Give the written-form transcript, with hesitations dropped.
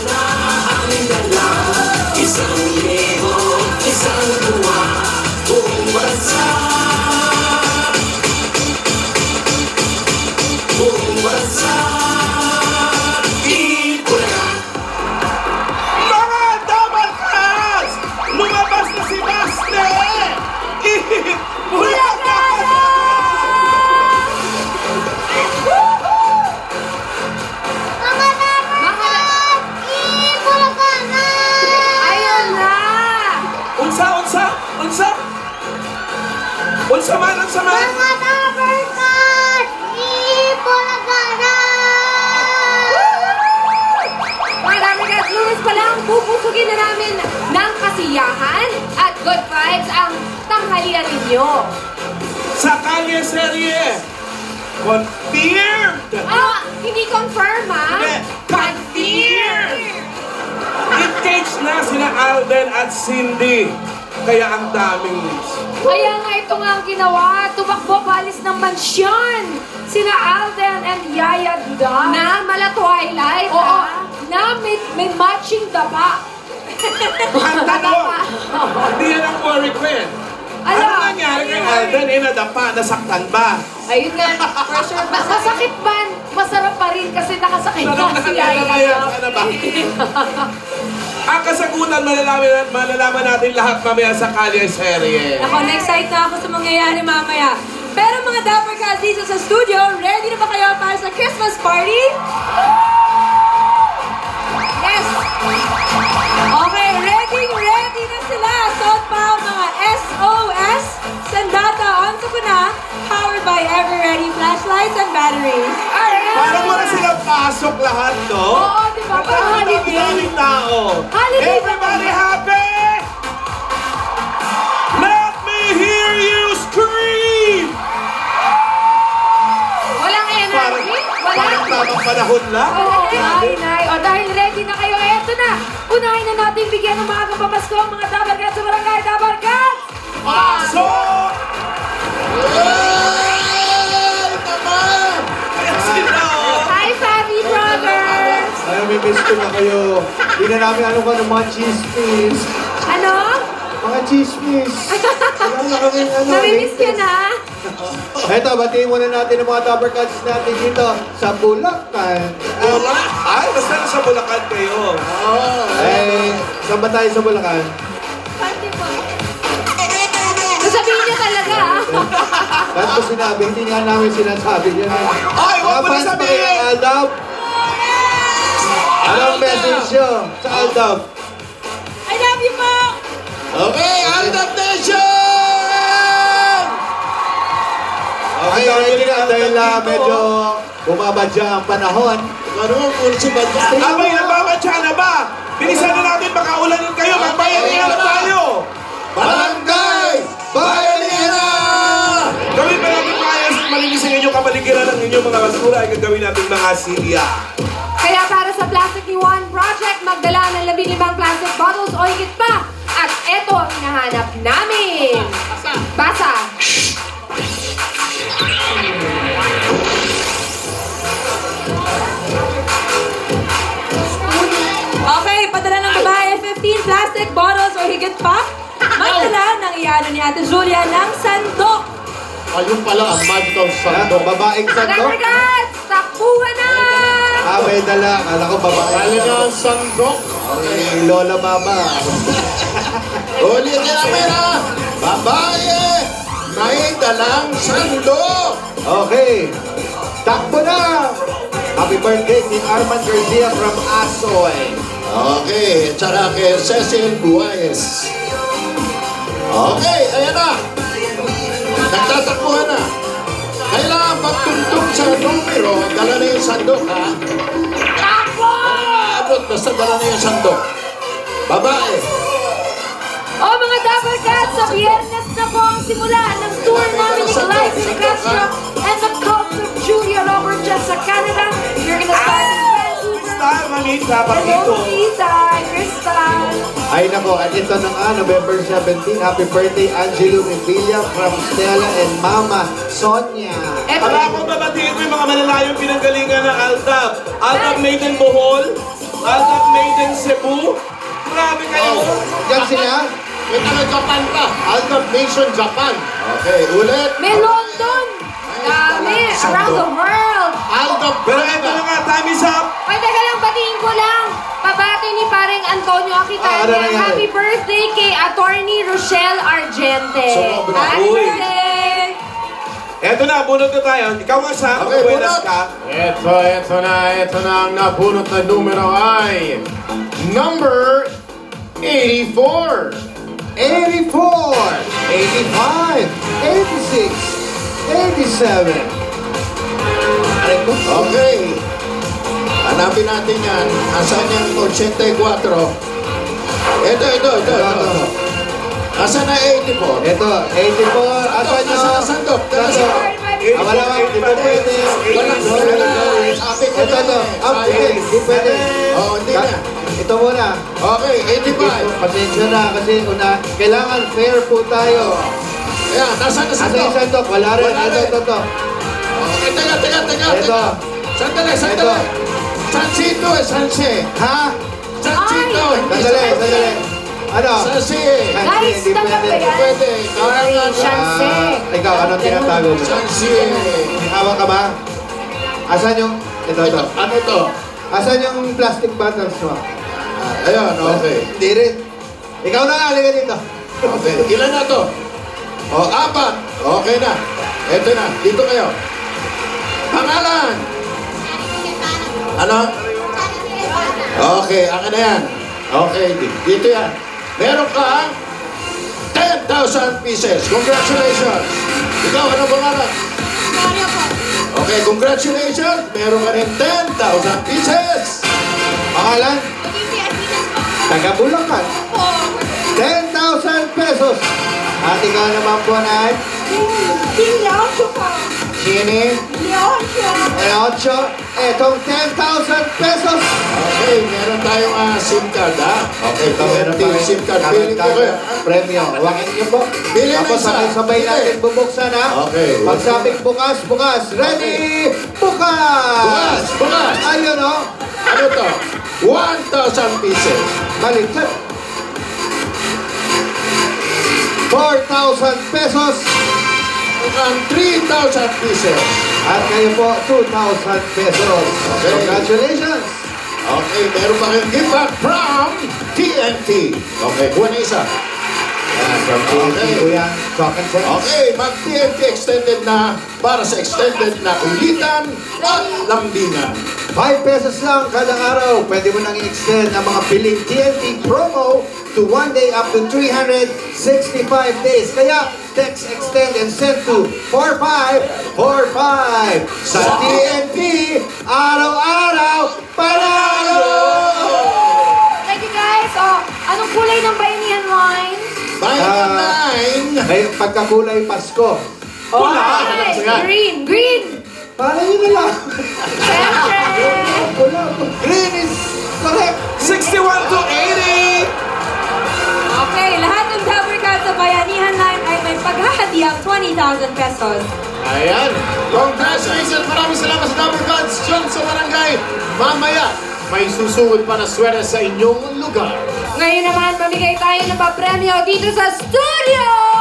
sana aking dala. Isang libo, isang buwan, buong bansa. Buong bansa. Ipulaga. Mga Dabarkas! Lumabas na si Baste! Ipulaga! Unsa man, unsa man? Mga Dabarkas! Ipulaga na! Mga Dabarkas, lunes pa lang, pupusugin na namin ng kasiyahan at good vibes ang tanghalian ninyo. Sa Kalye Serye, confirmed! Hindi confirm, ha? Hindi, confirmed! Engaged na sina Alden at Cindy. Kaya ang daming news. Kaya nga ito nga ang ginawa, tumakbo balis ng mansyon. Sina Alden and Yaya Duda. Na mala Twilight, oo, na may matching daba. Ang tanong, hindi yan ang worry ko eh. Ano nangyari kay Alden? Nadapa, nasaktan ba? Ayun nga, pressure ba? Masakit ba? Masarap pa rin kasi nakasakit na si Yaya. Ano ba? Ang kasagutan, malalaman natin lahat mamaya sa Kalye Serye. Ako, na-excite na ako sa mangyayari mamaya. Pero mga Dabarkas dito sa studio, ready na ba kayo para sa Christmas party? Yes! Okay, ready na sila. Suot pa ang mga SOS, Sandata, onto ko na, powered by Ever-Ready flashlights and batteries. Parang wala silang pasok lahat, no? Oo, di ba? Parang holiday. Daming tao. Holiday. Everybody happy? Let me hear you scream! Walang energy? Parang tamang panahon lang. Oo, Nay. O dahil ready na kayo, eto na. Unahin na natin bigyan ng maagang pamasko ang mga Dabarkas sa Barangay Dabarkas. Pasok! Hi, Fabi Brothers! Ay, may-miss ko na kayo. Hindi na namin ano ka ng mga chismis. Ano? Mga chismis. Alam na kami ano. Namimiss ka na? Eto, batiin muna natin ang mga Dabarkas natin dito sa Bulacan. Ay, basta na sa Bulacan kayo. Saan ba tayo sa Bulacan? Pati po. Sasabihin niya talaga, Ba't ko sinabi? Hindi nga namin sinasabi yan. Ay, wag mo na sabihin! Aldab! Anong message nyo sa Aldab? I love you po! Okay, Aldab Nation! Okay, ready na dahil medyo bumabadya ang panahon. Abay, nagbabadya na ba? Bilisan na natin, baka ulanin kayo, magbayanihan na tayo! Barangay! Bayanihan! Gawin pa natin maayos at malinis ang inyong kapaligiran ng inyong mga basura ay gagawin natin mga silya. Kaya para sa Plastic Ni Juan Project, magdala ng 15 plastic bottles o higit pa. At eto ang hinahanap namin. Basa. Okay, padala ng babae 15 plastic bottles o higit pa. Magdala ng iyano ni Ate Julia ng sandok. Ayun pala ang magical sandok. Babaeng sandok? Dabarkas, takbuhan na! May dala. Kala ko babaeng sandok. Talaga ang sandok? Okay, Lola Mama. Ulit niya namin ha! Babae! May dalang sandok! Okay. Takbo na! Happy birthday ni Arman Garcia from Asoy. Okay, tsaka kay Cecil Buayes. Okay, ayan na! Nagtatakbuhan na! Kailangan pagtugtog sa numero, dala na yung sandok, ha? Takbo! Abot, basta dala na yung sandok. Babae! O mga Dabarkas, sa Biyernes na po ang simula ng tour namin ni Clyde de Castro and the Cult of Julia Roberts sa Canada. You're gonna start in Vancouver. Crystal, Manita, Hello, Pakito. Manita, Crystal. Ay nako, at ito na nga, November 17, happy birthday Angelo Revilla from Stella and Mama Sonia. Para akong babatiin ko yung mga malalayong pinanggalingan ng Aldab. Aldab Maiden Bohol, Aldat Maiden Cebu. Grabe kayo. Diyan sila. May taga-Japan pa. Alpha Nation Japan. Okay, ulit. May London. Dami. Around the world. Alpha Pero eto na nga, time is up. Ay, teka lang, batiin ko lang. Pabati ni pareng Antonio ano Aquitania. nangyari? Happy birthday kay Attorney Rochelle Argente. Sobra. Happy Uy. birthday! Eto na, bunot na tayo. Ikaw nga sa Okay, buenas bunot. ka. Ito na ang nabunot na numero ay number 84. 84, 85, 86, 87. Aray ko. Okay. Hanapin natin yan. Asan yung 84? Ito. Asan na 84? Ito, 84. Asan nyo? Asan to? Wala ka, di ba pwede? Sabi ko Ito, ito. Hindi pwede. Oh, hindi na. Ito muna. Okay, 85. Pasensya na kasi kailangan fair po tayo. Ayan, nasaan na Asa to? yung sandok? Wala rin. Wala rin. Ito. Okay, teka. Ito. Sandali. Ito. Sansito Sanse. Ha? Sansito. Sandali. Ano? Sanse. Guys, Hindi tanggap ba pwede. yan? Pwede. Sorry, Kailangan Shanse. Ikaw, anong tinatago mo? Sanse. May hawak ka ba? Asan yung... Ito. Ano to? Asan yung plastic bottles mo? Ayan, okay. Hindi rin. Ikaw na nga, halika dito. Okay, ilan na to? O, 4. Okay na. Eto na, dito kayo. Pangalan. Ano? Okay, akin na yan. Okay, dito yan. Meron ka 10,000 pieces. Congratulations. Ikaw, ano pangalan? Mario po. Okay, congratulations. Meron ka rin 10,000 pieces. Pangalan? Magiging Adidas po. Taga Bulacan. Po. 10,000 pesos. At ikaw naman po na ay Leoncio po. Chini, Leoncio. 8, etong 10,000 pesos. Okay, meron tayong SIM card, ha? Okay, Ito meron TNT SIM card. Pili ko kayo. Premium. Hawakin niyo po. Pili na Tapos isa. sabay-sabay Pili. natin bubuksan ha. Okay. Pagsabing bukas. Ready? Bukas! Bukas. Ayun o. Ano to? 1,000 pieces. Baliktad. 4,000 pesos. And 3,000 pieces. At kayo po, 2,000 pesos. Okay. Congratulations. Okay, meron pa kayong gift back from TNT. Okay, kuha na isa. From TNT po yan. Chalk and check. Okay, mag-TNT extended na para sa extended na ulitan at lambingan. 5 pesos lang kada araw. Pwede mo nang i-extend ang mga piling TNT promo to 1 day up to 365 days. Kaya, text, extend, and send to 4545. Sa TNT, araw-araw, panalo! Thank you guys. Anong kulay ng bayanihan wine? Bayan na 9. May pagkakulay Pasko. Green. Para yun na lang. Siyempre. Wala. Green is correct. 61 to 80. Okay, lahat ng Dabber Cats sa Bayanihan Line ay may paghahadiang 20,000 pesos. Ayan. Congratulations. Maraming salamat sa Dabber Gods dyan sa barangay. Mamaya, may susuot pa na swerte sa inyong lugar. Ngayon naman, mamigay tayo ng papremyo dito sa studio!